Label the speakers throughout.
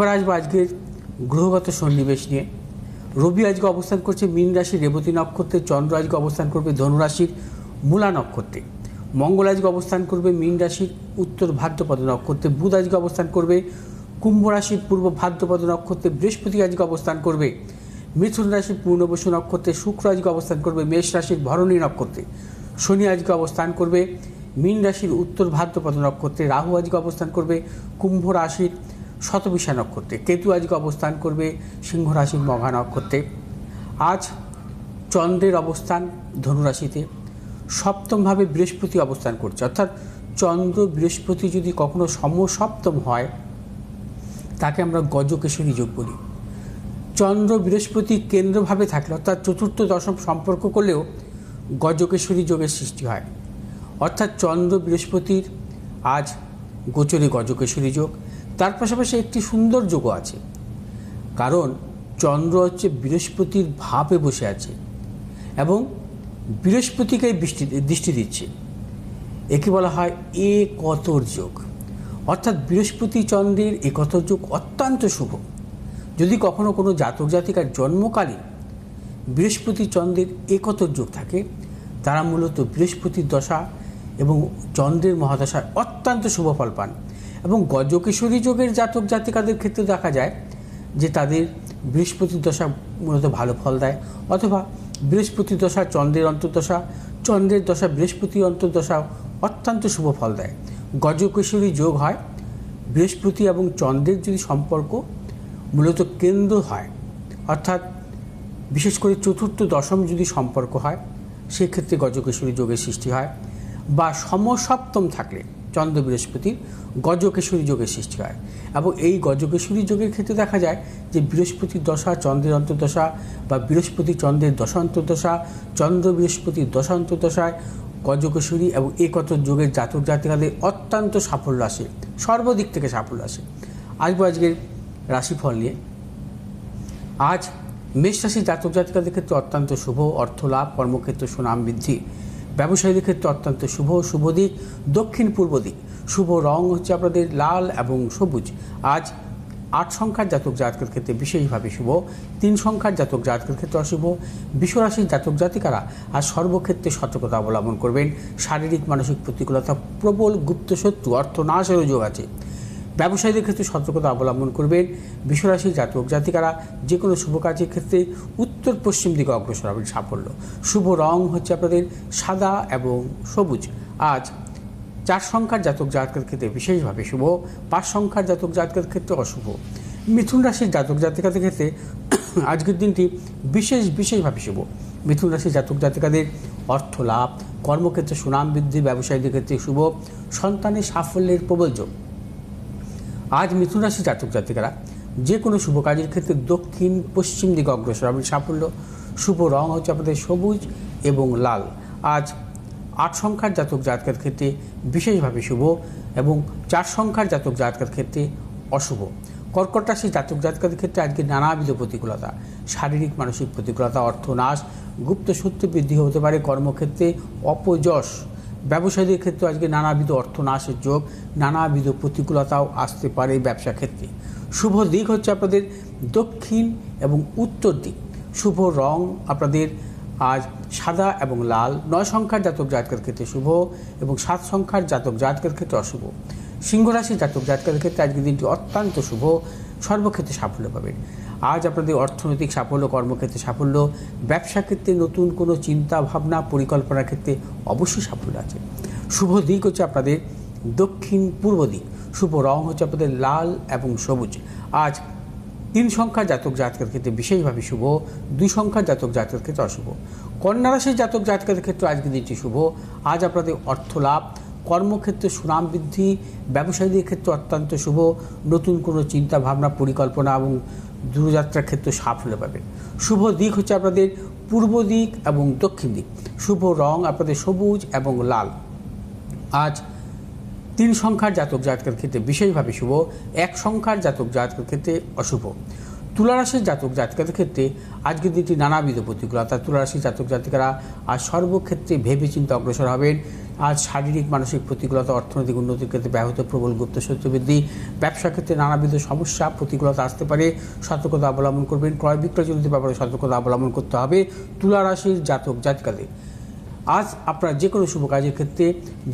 Speaker 1: এবার আসবো আজকের গ্রহগত সন্নিবেশ নিয়ে। রবি আজকে অবস্থান করছে মীন রাশির রেবতী নক্ষত্রে, চন্দ্র আজকে অবস্থান করবে ধনুরাশির মূলা নক্ষত্রে, মঙ্গল আজকে অবস্থান করবে মীন রাশির উত্তর ভাদ্রপদ নক্ষত্রে, বুধ আজকে অবস্থান করবে কুম্ভ রাশির পূর্ব ভাদ্রপদ নক্ষত্রে, বৃহস্পতি আজকে অবস্থান করবে মিথুন রাশির পূর্ণবসু নক্ষত্রে, শুক্র আজকে অবস্থান করবে মেষ রাশির ভরণী নক্ষত্রে, শনি আজকে অবস্থান করবে মীন রাশির উত্তর ভাদ্রপদ নক্ষত্রে, রাহু আজকে অবস্থান করবে কুম্ভ রাশির শতবিশা নক্ষত্রে, কেতু আজকে অবস্থান করবে সিংহ রাশির মঘা নক্ষত্রে। আজ চন্দ্রের অবস্থান ধনুরাশিতে, সপ্তমভাবে বৃহস্পতি অবস্থান করছে, অর্থাৎ চন্দ্র বৃহস্পতি যদি কখনো সমসপ্তম হয় তাকে আমরা গজকেশরী যোগ বলি। চন্দ্র বৃহস্পতি কেন্দ্রভাবে থাকলে অর্থাৎ চতুর্থ দশম সম্পর্ক করলেও গজকেশরী যোগের সৃষ্টি হয়। অর্থাৎ চন্দ্র বৃহস্পতির আজ গোচরে গজকেশরী যোগ। তার পাশাপাশি একটি সুন্দর যোগও আছে, কারণ চন্দ্র হচ্ছে বৃহস্পতির ভাবে বসে আছে এবং বৃহস্পতিকে দৃষ্টি দিচ্ছে। একে বলা হয় একতর যোগ, অর্থাৎ বৃহস্পতি চন্দ্রের একতর যোগ অত্যন্ত শুভ। যদি কখনো কোনো জাতক জাতিকার জন্মকালীন বৃহস্পতি চন্দ্রের একতর যোগ থাকে, তারা মূলত বৃহস্পতির দশা এবং চন্দ্রের মহাদশায় অত্যন্ত শুভ ফল পান। এবং গজকেশরী যোগের জাতক জাতিকাদের ক্ষেত্রে দেখা যায় যে তাদের বৃহস্পতির দশা মূলত ভালো ফল দেয়, অথবা বৃহস্পতির দশা চন্দ্রের অন্তর্দশা, চন্দ্রের দশা বৃহস্পতির অন্তর্দশা অত্যন্ত শুভ ফল দেয়। গজকেশরী যোগ হয় বৃহস্পতি এবং চন্দ্রের যদি সম্পর্ক মূলত কেন্দ্র হয়, অর্থাৎ বিশেষ করে চতুর্থ দশম যদি সম্পর্ক হয়, সেক্ষেত্রে গজকেশরী যোগের সৃষ্টি হয়। বা সমসপ্তম থাকলে চন্দ্র বৃহস্পতির গজকেশরী যোগের সৃষ্টি হয়। এবং এই গজকেশরী যোগের ক্ষেত্রে দেখা যায় যে বৃহস্পতির দশা চন্দ্রের অন্তর্দশা বা বৃহস্পতি চন্দ্রের দশা অন্তর্দশা, চন্দ্র বৃহস্পতির দশা অন্তর্দশায় গজকেশরী এবং একতর যোগের জাতক জাতিকাদের অত্যন্ত সাফল্য আসে, সর্বদিক থেকে সাফল্য আসে। আসবো আজকের রাশিফল নিয়ে। আজ মেষ রাশির জাতক জাতিকাদের ক্ষেত্রে অত্যন্ত শুভ, অর্থ লাভ, কর্মক্ষেত্রে সুনাম বৃদ্ধি, ব্যবসায়ীদের ক্ষেত্রে অত্যন্ত শুভ। শুভ দিক দক্ষিণ পূর্ব দিক, শুভ রং হচ্ছে আপনাদের লাল এবং সবুজ। আজ 8 সংখ্যার জাতক জাতকের ক্ষেত্রে বিশেষভাবে শুভ, 3 সংখ্যার জাতক জাতকের ক্ষেত্রে অশুভ। বৃষ রাশির জাতক জাতিকারা আজ সর্বক্ষেত্রে সতর্কতা অবলম্বন করবেন। শারীরিক মানসিক প্রতিকূলতা, প্রবল গুপ্তশত্রু, অর্থনাশেরও যোগ আছে। ব্যবসায়ীদের ক্ষেত্রে সতর্কতা অবলম্বন করবেন। বৃষ রাশির জাতক জাতিকারা যে কোনো শুভ কাজের ক্ষেত্রে উত্তর পশ্চিম দিকে অগ্রসর হবেন সাফল্য। শুভ রং হচ্ছে আপনাদের সাদা এবং সবুজ। আজ 4 সংখ্যার জাতক জাতকের ক্ষেত্রে বিশেষভাবে শুভ, 5 সংখ্যার জাতক জাতকের ক্ষেত্রে অশুভ। মিথুন রাশির জাতক জাতিকাদের ক্ষেত্রে আজকের দিনটি বিশেষভাবে শুভ। মিথুন রাশির জাতক জাতিকাদের অর্থ লাভ, কর্মক্ষেত্রে সুনাম বৃদ্ধি, ব্যবসায়ীদের ক্ষেত্রে শুভ, সন্তানের সাফল্যের প্রবল যোগ। আজ মিথুন রাশির জাতক জাতিকারা যে কোনো শুভ কাজের ক্ষেত্রে দক্ষিণ পশ্চিম দিকে অগ্রসর হবেন সাফল্য। শুভ রং হচ্ছে আপনাদের সবুজ এবং লাল। আজ 8 সংখ্যার জাতক জাতকের ক্ষেত্রে বিশেষভাবে শুভ এবং 4 সংখ্যার জাতক জাতকের ক্ষেত্রে অশুভ। কর্কট রাশির জাতক জাতকের ক্ষেত্রে আজকে নানাবিধ প্রতিকূলতা, শারীরিক মানসিক প্রতিকূলতা, অর্থনাশ, গুপ্ত সত্য বৃদ্ধি হতে পারে, কর্মক্ষেত্রে অপযশ। ব্যবসায়ীদের ক্ষেত্রে আজকে নানাবিধ অর্থনাশের যোগ, নানাবিধ প্রতিকূলতাও আসতে পারে ব্যবসা ক্ষেত্রে। শুভ দিক হচ্ছে আপনাদের দক্ষিণ এবং উত্তর দিক। শুভ রং আপনাদের আজ সাদা এবং লাল। 9 সংখ্যার জাতক জাতকের ক্ষেত্রে শুভ এবং 7 সংখ্যার জাতক জাতকের ক্ষেত্রে অশুভ। সিংহ রাশির জাতক জাতকের ক্ষেত্রে আজকের দিনটি অত্যন্ত শুভ, সর্বক্ষেত্রে সাফল্য পাবেন। আজ আপনাদের অর্থনৈতিক সাফল্য, কর্মক্ষেত্রে সাফল্য, ব্যবসা ক্ষেত্রে নতুন কোনো চিন্তা ভাবনা পরিকল্পনার ক্ষেত্রে অবশ্যই সাফল্য আছে। শুভ দিক হচ্ছে আপনাদের দক্ষিণ পূর্ব দিক। শুভ রং হচ্ছে আপনাদের লাল এবং সবুজ। আজ 3 সংখ্যার জাতক জাতকের ক্ষেত্রে বিশেষভাবে শুভ, 2 সংখ্যার জাতক জাতকের ক্ষেত্রে অশুভ। কন্যা রাশির জাতক জাতকের ক্ষেত্রে আজকের দিনটি শুভ। আজ আপনাদের অর্থ লাভ, কর্মক্ষেত্রে সুনাম বৃদ্ধি, ব্যবসায়ীদের ক্ষেত্রে অত্যন্ত শুভ, নতুন কোনো চিন্তা ভাবনা পরিকল্পনা এবং দূরযাত্রার ক্ষেত্রে সাফল্য পাবেন। শুভ দিক হচ্ছে আপনাদের পূর্ব দিক এবং দক্ষিণ দিক। শুভ রং আপনাদের সবুজ এবং লাল। আজ 3 সংখ্যার জাতক জাতকের ক্ষেত্রে বিশেষভাবে শুভ, 1 সংখ্যার জাতক জাতকের ক্ষেত্রে অশুভ। তুলা রাশির জাতক জাতিকাদের ক্ষেত্রে আজকের দিনটি নানাবিধ প্রতিকূলতা। তুলা রাশির জাতক জাতিকারা আজ সর্বক্ষেত্রে ভেবেচিন্তে অগ্রসর হবেন। আজ শারীরিক মানসিক প্রতিকূলতা, অর্থনৈতিক উন্নতির ক্ষেত্রে ব্যাহত প্রবল গুপ্ত শত্রু বৃদ্ধি, ব্যবসা ক্ষেত্রে নানাবিধ সমস্যা প্রতিকূলতা আসতে পারে, সতর্কতা অবলম্বন করবেন। ক্রয় বিক্রয়জনিত ব্যাপারে সতর্কতা অবলম্বন করতে হবে তুলা রাশির জাতক জাতিকাদের। আজ আপনার যে কোনো শুভ কাজের ক্ষেত্রে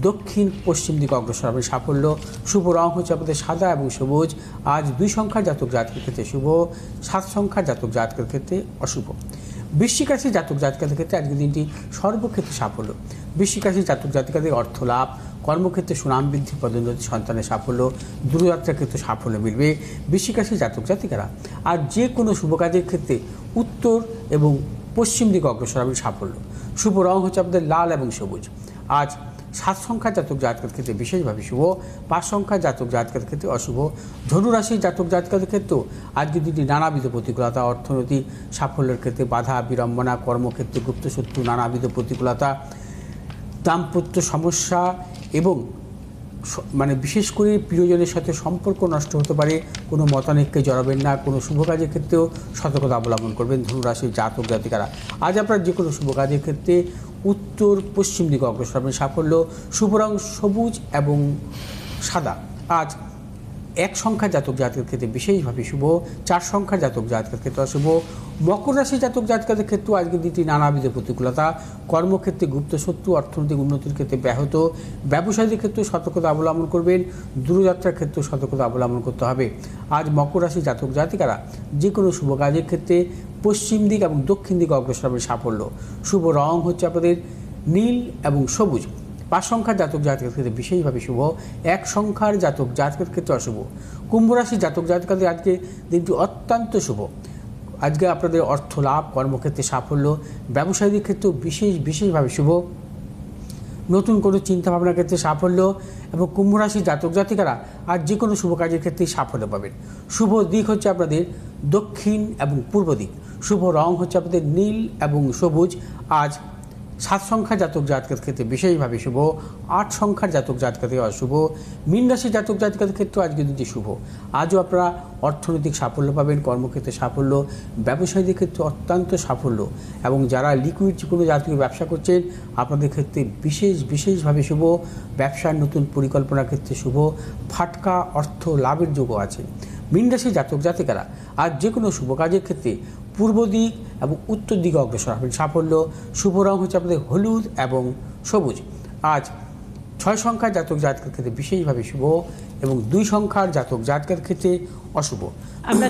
Speaker 1: দক্ষিণ পশ্চিম দিকে অগ্রসর হবে সাফল্য। শুভ রং হচ্ছে আপনাদের সাদা এবং সবুজ। আজ 2 সংখ্যার জাতক জাতকের ক্ষেত্রে শুভ, 7 সংখ্যার জাতক জাতকের ক্ষেত্রে অশুভ। বৃশ্চিক রাশির জাতক জাতিকাদের ক্ষেত্রে আজকের দিনটি সর্বক্ষেত্রে সাফল্য। বৃশ্চিক রাশির জাতক জাতিকাদের অর্থ লাভ, কর্মক্ষেত্রে সুনাম বৃদ্ধি, পদোন্নতি, সন্তানের সাফল্য, দূরযাত্রার ক্ষেত্রে সাফল্য মিলবে। বৃশ্চিক রাশির জাতক জাতিকারা আর যে কোনো শুভ কাজের ক্ষেত্রে উত্তর এবং পশ্চিম দিকে অগ্রসর হবে সাফল্য। শুভ রং হচ্ছে আপনাদের লাল এবং সবুজ। আজ 7 সংখ্যার জাতক জাতকের ক্ষেত্রে বিশেষভাবে শুভ, 5 সংখ্যার জাতক জাতকের ক্ষেত্রে অশুভ। ধনু রাশির জাতক জাতকের ক্ষেত্রেও আজকের দিনটি নানাবিধ প্রতিকূলতা, অর্থনৈতিক সাফল্যের ক্ষেত্রে বাধা বিড়ম্বনা, কর্মক্ষেত্রে গুপ্তশত্রু, নানাবিধ প্রতিকূলতা, দাম্পত্য সমস্যা এবং বিশেষ করে প্রিয়জনের সাথে সম্পর্ক নষ্ট হতে পারে। কোনো মতানৈক্যে জড়াবেন না। কোনো শুভ কাজের ক্ষেত্রেও সতর্কতা অবলম্বন করবেন ধনুরাশির জাতক জাতিকারা। আজ আপনার যে কোনো শুভ কাজের ক্ষেত্রে উত্তর পশ্চিম দিকে অগ্রসর হবেন সাফল্য। শুভ রং সবুজ এবং সাদা। আজ 1 সংখ্যার জাতক জাতকের ক্ষেত্রে বিশেষভাবে শুভ, 4 সংখ্যার জাতক জাতকের ক্ষেত্রে অশুভ। মকর রাশির জাতক জাতকের ক্ষেত্রেও আজকের দিনটি নানাবিধ প্রতিকূলতা, কর্মক্ষেত্রে গুপ্তশত্রু, অর্থনৈতিক উন্নতির ক্ষেত্রে ব্যাহত, ব্যবসায়ীদের ক্ষেত্রে সতর্কতা অবলম্বন করবেন। দূরযাত্রার ক্ষেত্রে সতর্কতা অবলম্বন করতে হবে। আজ মকর রাশির জাতক জাতিকারা যে কোনো শুভ কাজের ক্ষেত্রে পশ্চিম দিক এবং দক্ষিণ দিকে অগ্রসর হবে সাফল্য। শুভ রং হচ্ছে আপনাদের নীল এবং সবুজ। 5 সংখ্যার জাতক জাতকের ক্ষেত্রে বিশেষভাবে শুভ, 1 সংখ্যার জাতক জাতকের ক্ষেত্রে অশুভ। কুম্ভ রাশির জাতক জাতিকাদের আজকে দিনটি অত্যন্ত শুভ। আজকে আপনাদের অর্থ লাভ, কর্মক্ষেত্রে সাফল্য, ব্যবসায়ীদের ক্ষেত্রেও বিশেষভাবে শুভ। নতুন কোনো চিন্তাভাবনার ক্ষেত্রে সাফল্য এবং কুম্ভ রাশির জাতক জাতিকারা আর যে কোনো শুভ কাজের ক্ষেত্রেই সাফল্য পাবেন। শুভ দিক হচ্ছে আপনাদের দক্ষিণ এবং পূর্ব দিক। শুভ রং হচ্ছে আপনাদের নীল এবং সবুজ। আজ 7 সংখ্যার জাতক জাতকের ক্ষেত্রে বিশেষভাবে শুভ, 8 সংখ্যার জাতক জাতকের অশুভ। মীন রাশির জাতক জাতিকাদের ক্ষেত্রে আজকে দিনটি শুভ। আজও আপনারা অর্থনৈতিক সাফল্য পাবেন, কর্মক্ষেত্রে সাফল্য, ব্যবসায়ীদের ক্ষেত্রে অত্যন্ত সাফল্য এবং যারা লিকুইড কোনো জাতীয় ব্যবসা করছেন আপনাদের ক্ষেত্রে বিশেষভাবে শুভ। ব্যবসার নতুন পরিকল্পনার ক্ষেত্রে শুভ, ফাটকা অর্থ লাভের যোগও আছে। মীন রাশির জাতক জাতিকারা আজ যে কোনো শুভ কাজের ক্ষেত্রে পূর্ব দিক এবং উত্তর দিকে অগ্রসর হবেন সাফল্য। শুভ রং হচ্ছে আপনাদের হলুদ এবং সবুজ। আজ 6 সংখ্যার জাতক জাতকের ক্ষেত্রে বিশেষভাবে শুভ এবং 2 সংখ্যার জাতক জাতকের ক্ষেত্রে অশুভ। আমরা